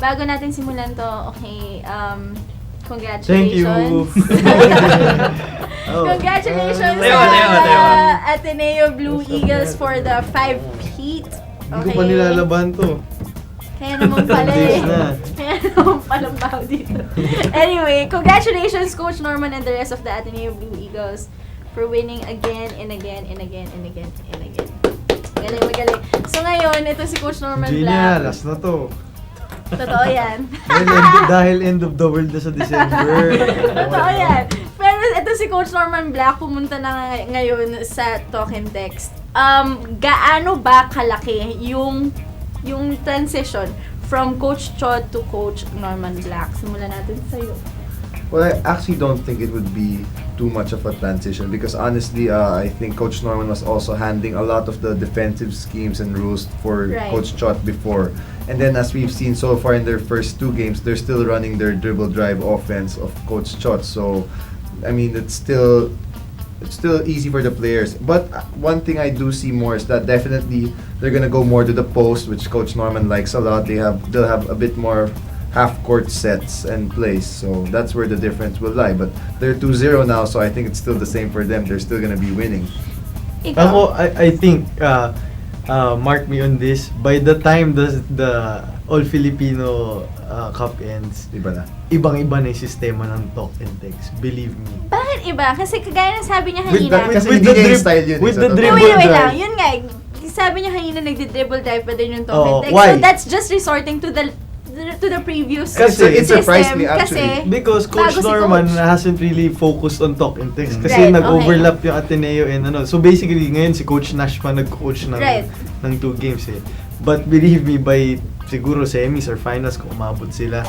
bago natin simulan to, okay, congratulations. Thank you. Congratulations Tayo. sa Ateneo Blue Eagles for the 5-peat. Hindi ko pa nilalaban to. Kaya naman pala Days na. Kaya naman palang baho dito. Anyway, congratulations Coach Norman and the rest of the Ateneo Blue Eagles for winning again and again and again and again and again. Magaling. So ngayon, ito si Coach Norman Genial, Black. last na to. Totoo yan. Dahil end of the world na sa December. Totoo yan. Pero ito si Coach Norman Black, pumunta na ngayon sa Talk and Text. Gaano ba kalaki yung transition from Coach Chod to Coach Norman Black? Simulan natin sa'yo. Well, I actually don't think it would be too much of a transition because honestly, I think Coach Norman was also handling a lot of the defensive schemes and rules for Coach Chot before. And then as we've seen so far in their first 2 games, they're still running their dribble drive offense of Coach Chot. So, I mean, it's still easy for the players. But one thing I do see more is that definitely they're gonna go more to the post, which Coach Norman likes a lot. They'll have a bit more half-court sets and plays, so that's where the difference will lie. But they're 2-0 now, so I think it's still the same for them. They're still gonna be winning. I think, mark me on this, by the time the All-Filipino Cup ends, ibang-iba na yung sistema ng Talk and Text. Believe me. Bakit iba? Kasi kagaya ng sabi niya kanina. With the style yun. With the dribble Wait lang. drive. Yun nga, sabi niya kanina nagdi-dribble drive pa din yung Talk and Text. Why? So that's just resorting to the previous Kasi it surprised me system. actually. Because Coach bago si Norman Coach. hasn't really focused on Talk and Text. Kasi Right, nag-overlap yung Ateneo and ano. So basically, ngayon si Coach Nash pa nag-coach ng 2 games eh. But believe me, by siguro semis or finals kung umabot sila,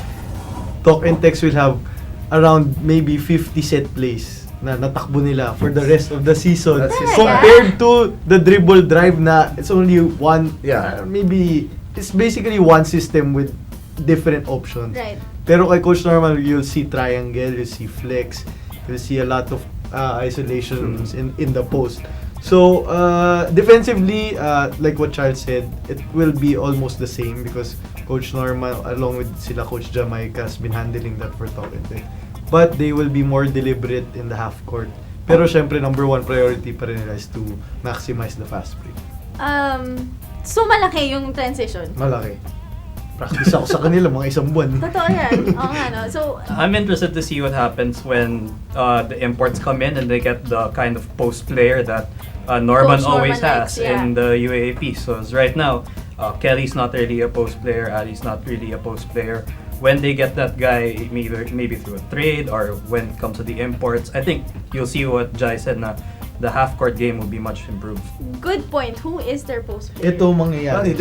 Talk and Text will have around maybe 50 set plays na natakbo nila for the rest of the season. That's his Compared to the dribble drive na it's only one, Yeah. maybe it's basically one system with different options. Right. Pero kay Coach Norman, you'll see triangle, you'll see flex, you'll see a lot of isolations in the post. So, defensively, like what Charles said, it will be almost the same because Coach Norman, along with sila Coach Jamaica, has been handling that for Talk and Text. But they will be more deliberate in the half court. Pero syempre, number 1 priority pa rin nila is to maximize the fast break. So malaki yung transition. Malaki. Practice ako sa kanila mga isang buwan. Totoo yan. Oo nga, no? So, I'm interested to see what happens when the imports come in and they get the kind of post player that Norman Coach always Norman has likes, yeah. in the UAAP. So right now, Kelly's not really a post player, Ali's not really a post player. When they get that guy, maybe through a trade or when it comes to the imports, I think you'll see what Jai said na the half-court game will be much improved. good point. Who is their post player? Ito mangyayari.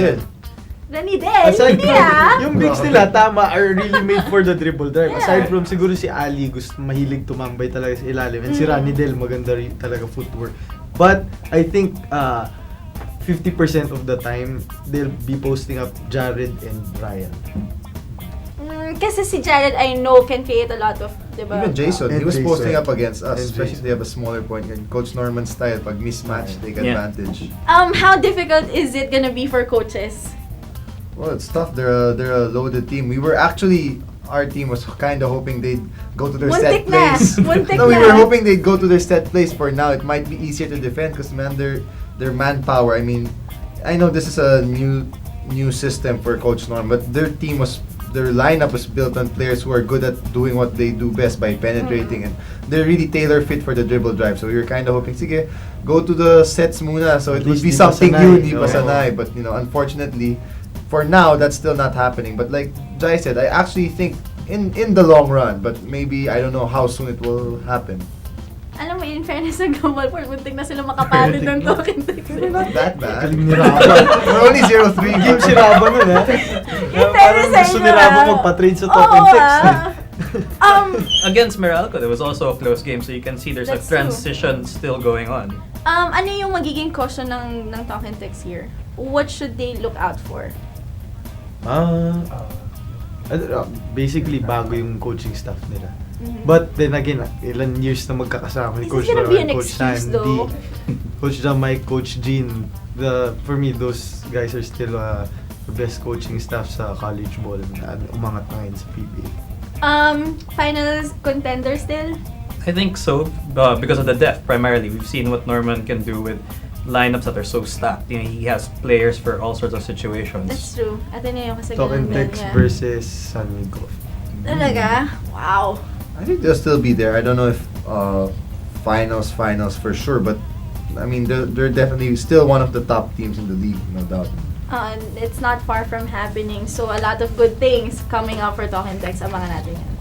Rani din. Aside Hindi from, yung bigs nila, tama, are really made for the dribble drive. Yeah. Aside from siguro si Ali, mahilig tumambay talaga sa ilalim. And si Rani Del, maganda rin talaga footwork. But, I think, 50% of the time, they'll be posting up Jared and Ryan. Kasi si Jared, I know, can create a lot of, diba? Even Jason, he was Jason. posting up against us, And especially if they have a smaller point guard. Coach Norman style, pag mismatch, take advantage. How difficult is it gonna be for coaches? Well, it's tough. They're a loaded team. Our team was kind of hoping they'd go to their set plays. No, we were hoping they'd go to their set plays for now. It might be easier to defend because man, their manpower. I mean, I know this is a new system for Coach Norm, but their lineup was built on players who are good at doing what they do best by penetrating, and they're really tailor fit for the dribble drive. So we were kind of hoping, sige, go to the sets muna. So it would be something new, di pa sanay. But unfortunately, for now, that's still not happening. But like Jai said, I actually think in the long run, but maybe I don't know how soon it will happen. Alam mo, in fairness sa Global Force, muntik na sila makapalid ng token. We're not that bad. Galing ni Raba. We're only 0-3. Game si Raba nun, ha? Parang gusto ni Raba magpa-trade sa Talk and Text. Against Meralco, there was also a close game, so you can see there's a transition still going on. Ano yung magiging caution ng Talk and Text here? What should they look out for? Basically, bago yung coaching staff nila. But then again, ilan years na magkakasama ni Coach Norman, Norman, Coach Sandy, Coach Jamai, Coach Jean. For me, those guys are still the best coaching staff sa college ball na umangat na ngayon sa PBA. Finals contender still? I think so, because of the depth primarily. We've seen what Norman can do with lineups that are so stacked. You know, he has players for all sorts of situations. That's true. Ateneo kasi Talk and ganun Text niya. versus San Miguel. Talaga? Wow. I think they'll still be there. I don't know if finals for sure, but I mean they're definitely still one of the top teams in the league, no doubt. And it's not far from happening. So a lot of good things coming up for Talk and Text. Abangan natin yan.